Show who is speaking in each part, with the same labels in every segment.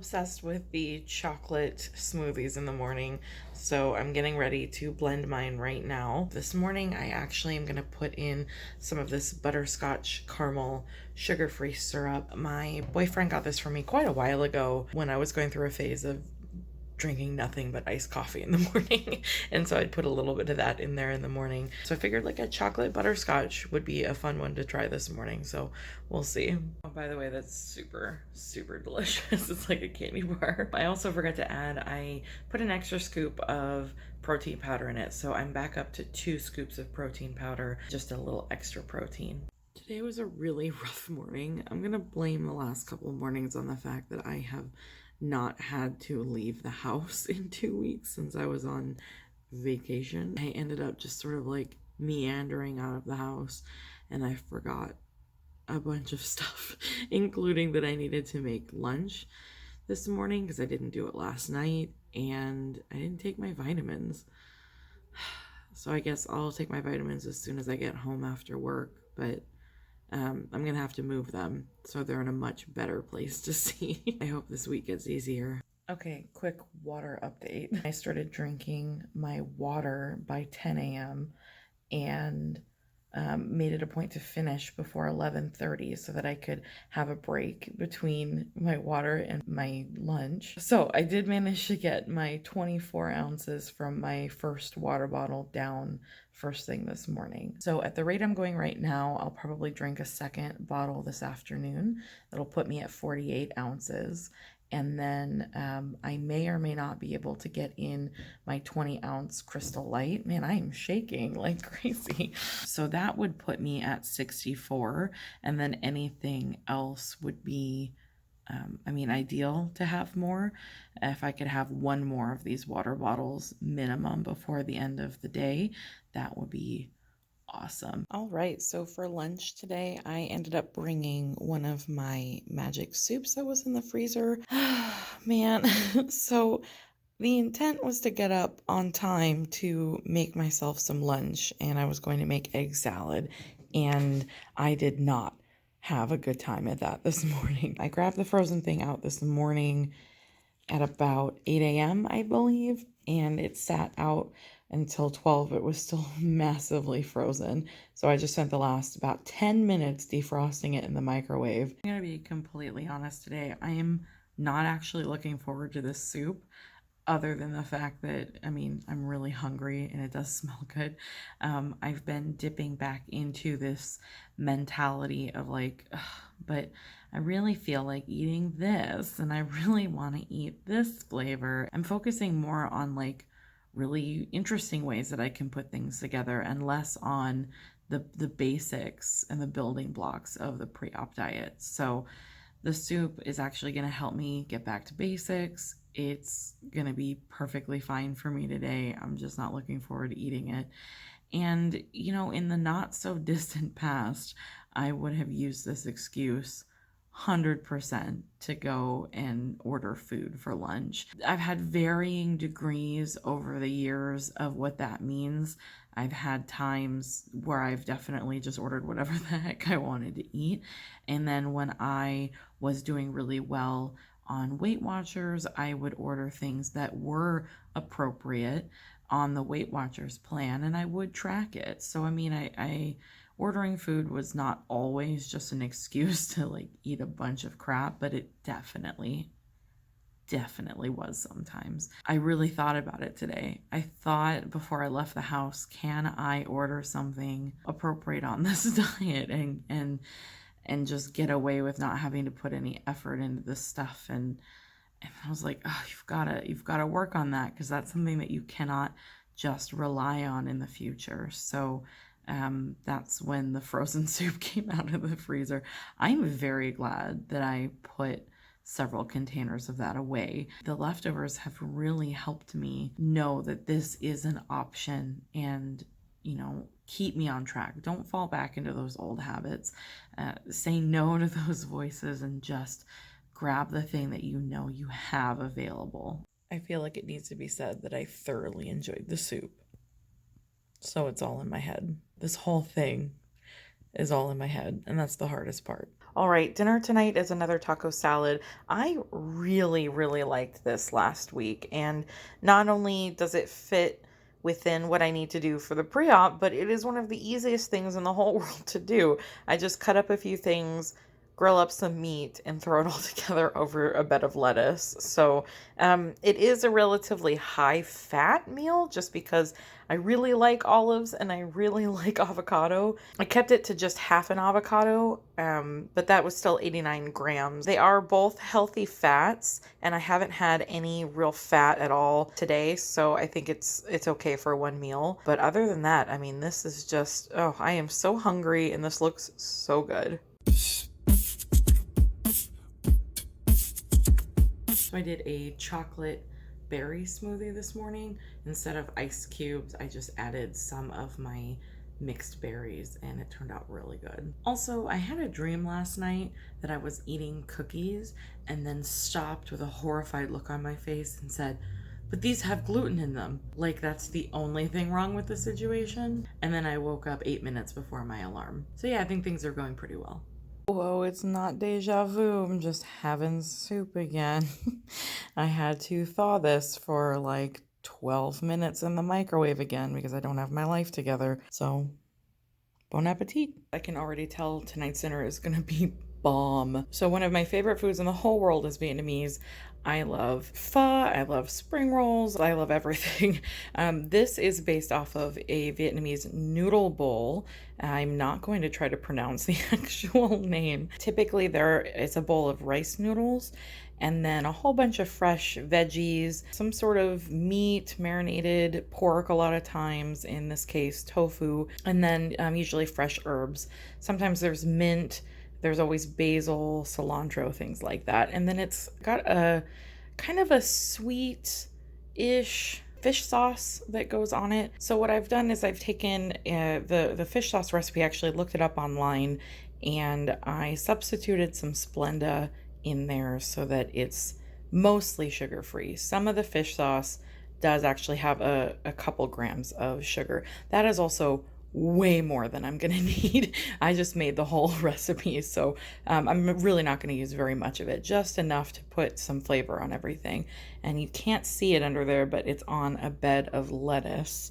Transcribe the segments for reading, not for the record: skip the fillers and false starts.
Speaker 1: obsessed with the chocolate smoothies in the morning, so I'm getting ready to blend mine right now. This morning, I actually am gonna put in some of this butterscotch caramel sugar-free syrup. My boyfriend got this for me quite a while ago when I was going through a phase of drinking nothing but iced coffee in the morning. And so I'd put a little bit of that in there in the morning. So I figured like a chocolate butterscotch would be a fun one to try this morning. So we'll see. Oh, by the way, that's super, super delicious. It's like a candy bar. I also forgot to add, I put an extra scoop of protein powder in it. So I'm back up to 2 scoops of protein powder, just a little extra protein. Today was a really rough morning. I'm gonna blame the last couple of mornings on the fact that I have not had to leave the house in 2 weeks since I was on vacation. I ended up just sort of like meandering out of the house, and I forgot a bunch of stuff, including that I needed to make lunch this morning because I didn't do it last night, and I didn't take my vitamins. So I guess I'll take my vitamins as soon as I get home after work, but I'm gonna have to move them so they're in a much better place to see. I hope this week gets easier. Okay, quick water update. I started drinking my water by 10 a.m. and made it a point to finish before 11:30 so that I could have a break between my water and my lunch. So I did manage to get my 24 ounces from my first water bottle down first thing this morning. So at the rate I'm going right now, I'll probably drink a second bottle this afternoon. That'll put me at 48 ounces. And then I may or may not be able to get in my 20-ounce Crystal Light. Man, I am shaking like crazy. So that would put me at 64. And then anything else would be, ideal to have more. If I could have one more of these water bottles minimum before the end of the day, that would be awesome. All right, so for lunch today, I ended up bringing one of my magic soups that was in the freezer. Man, so the intent was to get up on time to make myself some lunch, and I was going to make egg salad, and I did not have a good time at that this morning. I grabbed the frozen thing out this morning at about 8 a.m., I believe, and it sat out until 12. It was still massively frozen. So I just spent the last about 10 minutes defrosting it in the microwave. I'm gonna be completely honest today. I am not actually looking forward to this soup, other than the fact that, I'm really hungry and it does smell good. I've been dipping back into this mentality of like, ugh, but I really feel like eating this and I really want to eat this flavor. I'm focusing more on like really interesting ways that I can put things together and less on the basics and the building blocks of the pre-op diet. So the soup is actually going to help me get back to basics. It's going to be perfectly fine for me today. I'm just not looking forward to eating it. And, in the not so distant past, I would have used this excuse 100% to go and order food for lunch. I've had varying degrees over the years of what that means. I've had times where I've definitely just ordered whatever the heck I wanted to eat. And then when I was doing really well on Weight Watchers, I would order things that were appropriate on the Weight Watchers plan, and I would track it. So, I ordering food was not always just an excuse to like eat a bunch of crap, but it definitely was sometimes. I really thought about it today. I thought before I left the house, can I order something appropriate on this diet and just get away with not having to put any effort into this stuff? And I was like, oh, you've got to work on that, because that's something that you cannot just rely on in the future. So that's when the frozen soup came out of the freezer. I'm very glad that I put several containers of that away. The leftovers have really helped me know that this is an option and, keep me on track. Don't fall back into those old habits. Say no to those voices and just grab the thing that you have available. I feel like it needs to be said that I thoroughly enjoyed the soup. So it's all in my head. This whole thing is all in my head, and that's the hardest part. All right, dinner tonight is another taco salad. I really, really liked this last week. And not only does it fit within what I need to do for the pre-op, but it is one of the easiest things in the whole world to do. I just cut up a few things, grill up some meat, and throw it all together over a bed of lettuce. So it is a relatively high fat meal just because I really like olives and I really like avocado. I kept it to just half an avocado, but that was still 89 grams. They are both healthy fats, and I haven't had any real fat at all today, so I think it's okay for one meal. But other than that, I mean, this is just, oh, I am so hungry, and this looks so good. So I did a chocolate berry smoothie this morning. Instead of ice cubes, I just added some of my mixed berries and it turned out really good. Also, I had a dream last night that I was eating cookies and then stopped with a horrified look on my face and said, "But these have gluten in them." Like that's the only thing wrong with the situation. And then I woke up 8 minutes before my alarm. So yeah, I think things are going pretty well. Whoa, it's not deja vu. I'm just having soup again. I had to thaw this for like 12 minutes in the microwave again because I don't have my life together. So, bon appetit. I can already tell tonight's dinner is going to be bomb. So one of my favorite foods in the whole world is Vietnamese. I love pho, I love spring rolls, I love everything. This is based off of a Vietnamese noodle bowl. I'm not going to try to pronounce the actual name. Typically it's a bowl of rice noodles and then a whole bunch of fresh veggies, some sort of meat, marinated pork a lot of times, in this case tofu, and then usually fresh herbs. Sometimes there's mint, there's always basil, cilantro, things like that. And then it's got a kind of a sweet-ish fish sauce that goes on it. So what I've done is I've taken the fish sauce recipe, actually looked it up online, and I substituted some Splenda in there so that it's mostly sugar-free. Some of the fish sauce does actually have a couple grams of sugar. That is also way more than I'm gonna need. I just made the whole recipe, so I'm really not gonna use very much of it, just enough to put some flavor on everything. And you can't see it under there, but it's on a bed of lettuce.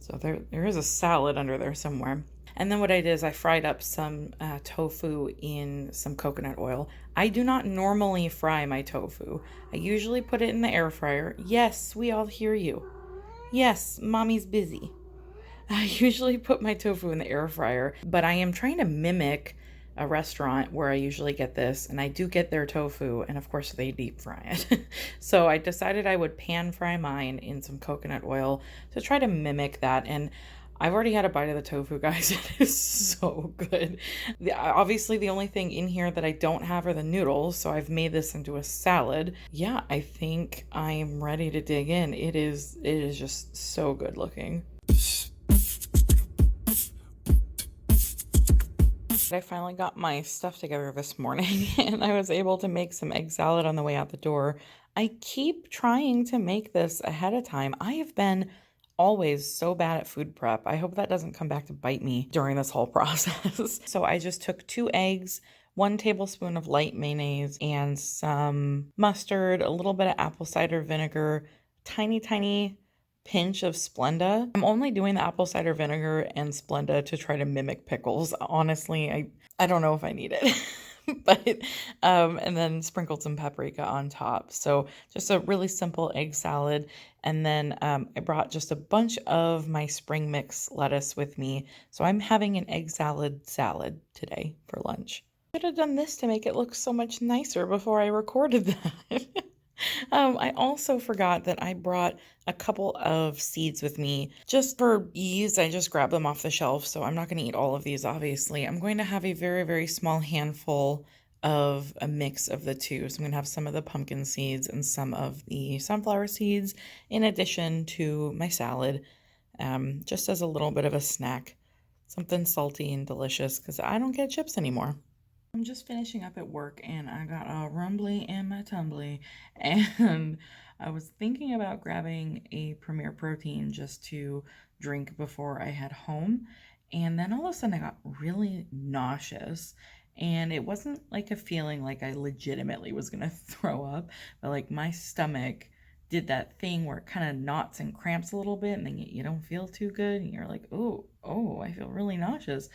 Speaker 1: So there is a salad under there somewhere. And then what I did is I fried up some tofu in some coconut oil. I do not normally fry my tofu. I usually put it in the air fryer. Yes, we all hear you. Yes, mommy's busy. I usually put my tofu in the air fryer, but I am trying to mimic a restaurant where I usually get this, and I do get their tofu, and of course they deep fry it. So I decided I would pan fry mine in some coconut oil to try to mimic that, and I've already had a bite of the tofu, guys. It is so good. Obviously, the only thing in here that I don't have are the noodles, so I've made this into a salad. Yeah, I think I'm ready to dig in. It is just so good looking. I finally got my stuff together this morning and I was able to make some egg salad on the way out the door. I keep trying to make this ahead of time. I have been always so bad at food prep. I hope that doesn't come back to bite me during this whole process. So I just took 2 eggs, 1 tablespoon of light mayonnaise, and some mustard, a little bit of apple cider vinegar, tiny pinch of Splenda. I'm only doing the apple cider vinegar and Splenda to try to mimic pickles. Honestly, I don't know if I need it. But and then sprinkled some paprika on top. So just a really simple egg salad. And then I brought just a bunch of my spring mix lettuce with me. So I'm having an egg salad today for lunch. I should have done this to make it look so much nicer before I recorded that. I also forgot that I brought a couple of seeds with me just for ease. I just grabbed them off the shelf, so I'm not going to eat all of these, obviously. I'm going to have a very, very small handful of a mix of the two. So I'm going to have some of the pumpkin seeds and some of the sunflower seeds in addition to my salad, just as a little bit of a snack. Something salty and delicious because I don't get chips anymore. I'm just finishing up at work and I got a rumbly in my tumbly and I was thinking about grabbing a Premier Protein just to drink before I head home. And then all of a sudden I got really nauseous And it wasn't like a feeling like I legitimately was gonna throw up, but like my stomach did that thing where it kind of knots and cramps a little bit, and then you don't feel too good, and you're like, oh, I feel really nauseous.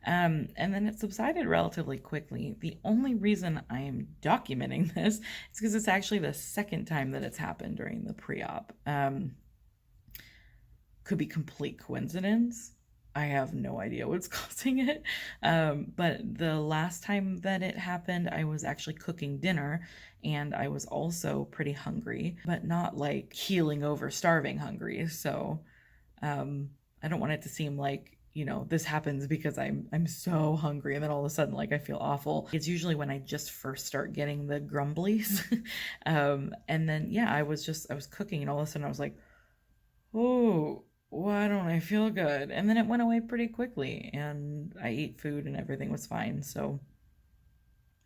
Speaker 1: And then it subsided relatively quickly. The only reason I am documenting this is because it's actually the second time that it's happened during the pre-op. Could be complete coincidence. I have no idea what's causing it. But the last time that it happened, I was actually cooking dinner and I was also pretty hungry, but not like keeling over starving hungry. So I don't want it to seem like, you know, this happens because I'm so hungry and then all of a sudden like I feel awful. It's usually when I just first start getting the grumblies. And then yeah, I was cooking and all of a sudden I was like, oh, why don't I feel good? And then it went away pretty quickly and I ate food and everything was fine. So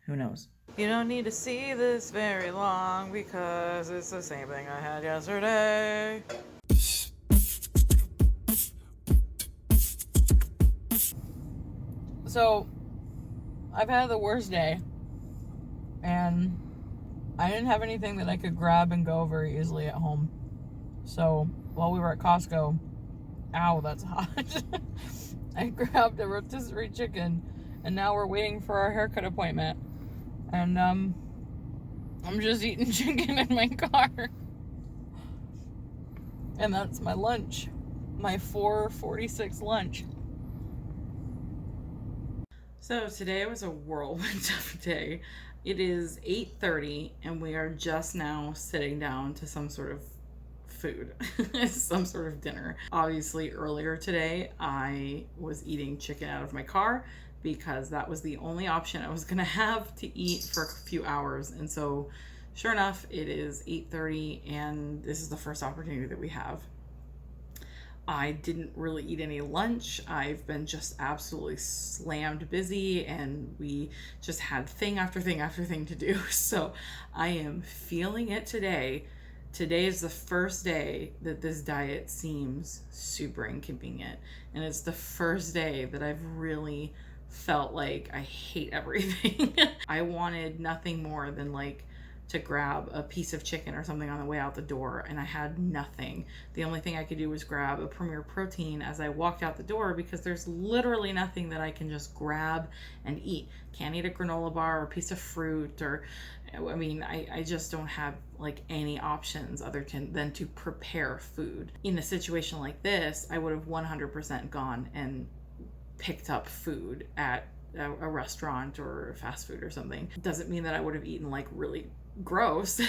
Speaker 1: who knows? You don't need to see this very long because it's the same thing I had yesterday. So I've had the worst day and I didn't have anything that I could grab and go very easily at home. So while we were at Costco, ow, that's hot. I grabbed a rotisserie chicken and now we're waiting for our haircut appointment. And I'm just eating chicken in my car. And that's my lunch. My 4:46 lunch. So today was a whirlwind of a day. It is 8:30 and we are just now sitting down to some sort of food, some sort of dinner. Obviously earlier today I was eating chicken out of my car because that was the only option I was gonna have to eat for a few hours. And so sure enough, it is 8:30 and this is the first opportunity that we have. I didn't really eat any lunch. I've been just absolutely slammed busy and we just had thing after thing after thing to do. So I am feeling it today. Today is the first day that this diet seems super inconvenient. And it's the first day that I've really felt like I hate everything. I wanted nothing more than like to grab a piece of chicken or something on the way out the door, and I had nothing. The only thing I could do was grab a Premier Protein as I walked out the door because there's literally nothing that I can just grab and eat. Can't eat a granola bar or a piece of fruit or, I mean, I just don't have like any options other than to prepare food. In a situation like this, I would have 100% gone and picked up food at a restaurant or fast food or something. Doesn't mean that I would have eaten like really gross.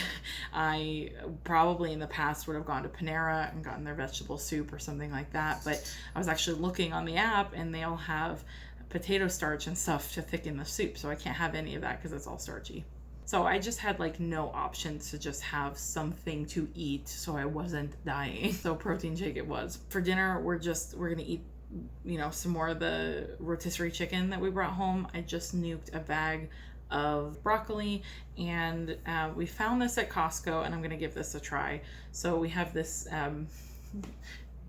Speaker 1: I probably in the past would have gone to Panera and gotten their vegetable soup or something like that, but I was actually looking on the app and they all have potato starch and stuff to thicken the soup, so I can't have any of that because it's all starchy. So I just had like no options to just have something to eat so I wasn't dying. So protein shake it was. For dinner, we're gonna eat, you know, some more of the rotisserie chicken that we brought home. I just nuked a bag of broccoli and we found this at Costco and I'm gonna give this a try. So we have this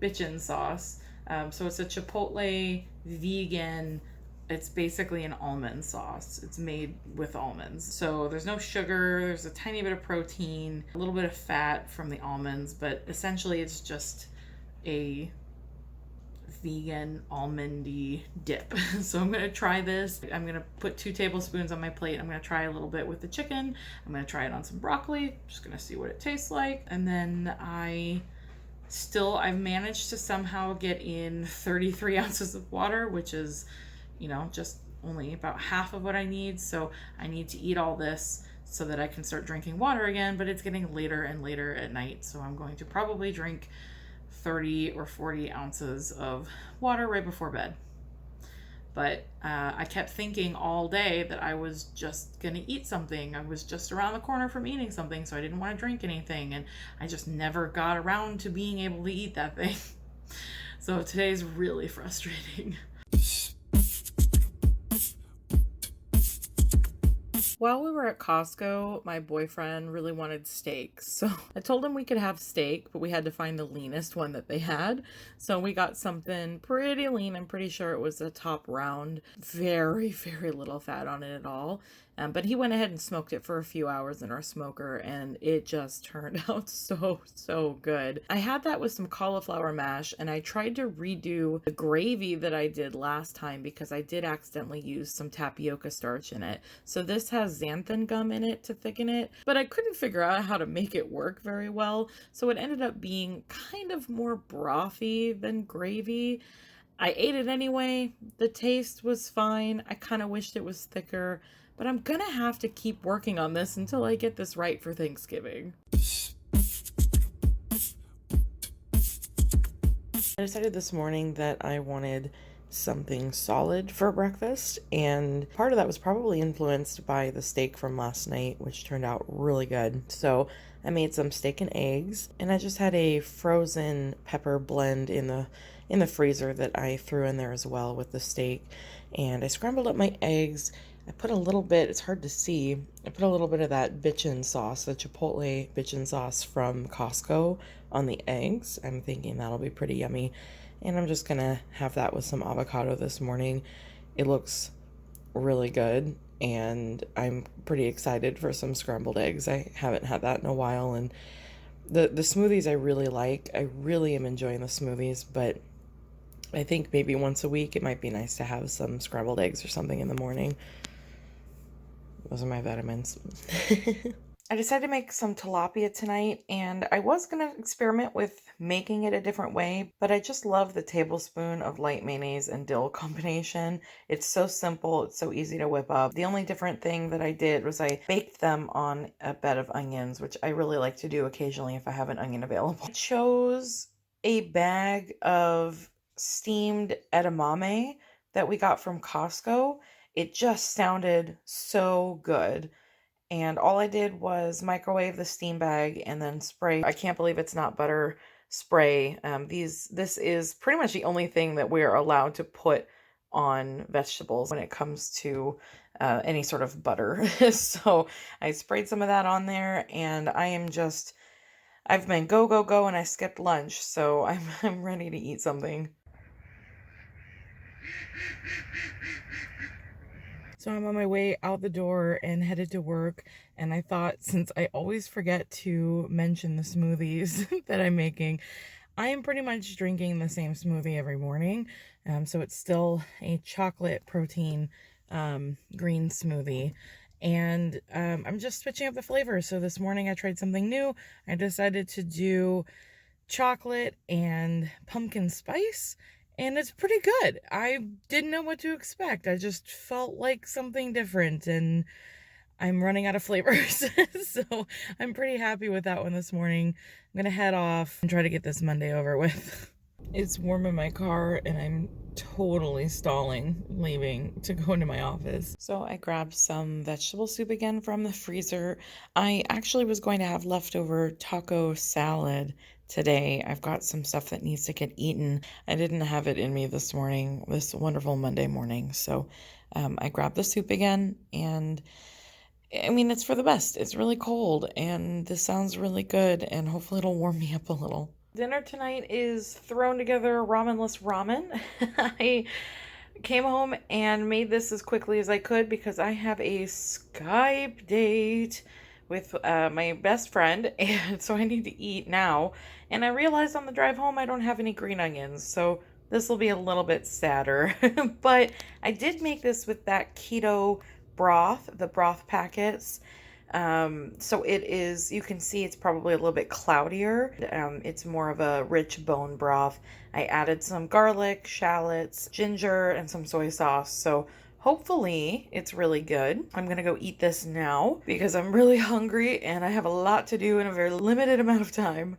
Speaker 1: bitchin sauce. So it's a chipotle vegan, it's basically an almond sauce. It's made with almonds. So there's no sugar, there's a tiny bit of protein, a little bit of fat from the almonds, but essentially it's just a vegan almondy dip. So I'm gonna try this. I'm gonna put 2 tablespoons on my plate. I'm gonna try a little bit with the chicken. I'm gonna try it on some broccoli. Just gonna see what it tastes like. And then I've managed to somehow get in 33 ounces of water, which is, you know, just only about half of what I need. So I need to eat all this so that I can start drinking water again, but it's getting later and later at night. So I'm going to probably drink 30 or 40 ounces of water right before bed. But I kept thinking all day that I was just gonna eat something. I was just around the corner from eating something, so I didn't want to drink anything, and I just never got around to being able to eat that thing. So today's really frustrating. While we were at Costco, my boyfriend really wanted steak. So I told him we could have steak, but we had to find the leanest one that they had. So we got something pretty lean. I'm pretty sure it was a top round. Very, very little fat on it at all. But he went ahead and smoked it for a few hours in our smoker, and it just turned out so good. I had that with some cauliflower mash, and I tried to redo the gravy that I did last time because I did accidentally use some tapioca starch in it. So this has xanthan gum in it to thicken it, but I couldn't figure out how to make it work very well. So it ended up being kind of more brothy than gravy. I ate it anyway. The taste was fine. I kind of wished it was thicker, but I'm gonna have to keep working on this until I get this right for Thanksgiving. I decided this morning that I wanted something solid for breakfast, and part of that was probably influenced by the steak from last night, which turned out really good. So I made some steak and eggs, and I just had a frozen pepper blend in the freezer that I threw in there as well with the steak. And I scrambled up my eggs. I put a little bit, it's hard to see, I put a little bit of that bitchin sauce, the Chipotle bitchin sauce from Costco on the eggs. I'm thinking that'll be pretty yummy. And I'm just gonna have that with some avocado this morning. It looks really good, and I'm pretty excited for some scrambled eggs. I haven't had that in a while, and the smoothies I really like. I really am enjoying the smoothies, but I think maybe once a week it might be nice to have some scrambled eggs or something in the morning. Those are my vitamins. I decided to make some tilapia tonight, and I was going to experiment with making it a different way, but I just love the tablespoon of light mayonnaise and dill combination. It's so simple, it's so easy to whip up. The only different thing that I did was I baked them on a bed of onions, which I really like to do occasionally if I have an onion available. I chose a bag of steamed edamame that we got from Costco. It just sounded so good. And all I did was microwave the steam bag and then spray. I can't believe it's not butter spray. This is pretty much the only thing that we're allowed to put on vegetables when it comes to any sort of butter. So I sprayed some of that on there, and I've been go, and I skipped lunch, so I'm ready to eat something. So I'm on my way out the door and headed to work, and I thought, since I always forget to mention the smoothies that I'm making, I am pretty much drinking the same smoothie every morning. So it's still a chocolate protein green smoothie. And I'm just switching up the flavors. So this morning I tried something new. I decided to do chocolate and pumpkin spice, and it's pretty good. I didn't know what to expect. I just felt like something different, and I'm running out of flavors. So I'm pretty happy with that one this morning. I'm gonna head off and try to get this Monday over with. It's warm in my car, and I'm totally stalling leaving to go into my office. So I grabbed some vegetable soup again from the freezer. I actually was going to have leftover taco salad today. I've got some stuff that needs to get eaten. I didn't have it in me this morning, this wonderful Monday morning. So I grabbed the soup again, and I mean, it's for the best. It's really cold, and this sounds really good, and hopefully it'll warm me up a little. Dinner tonight is thrown together ramenless ramen. I came home and made this as quickly as I could because I have a Skype date with my best friend, and so I need to eat now. And I realized on the drive home I don't have any green onions, so this will be a little bit sadder. But I did make this with that keto broth, the broth packets. So it is, you can see it's probably a little bit cloudier. It's more of a rich bone broth. I added some garlic, shallots, ginger, and some soy sauce. So hopefully it's really good. I'm gonna go eat this now because I'm really hungry and I have a lot to do in a very limited amount of time.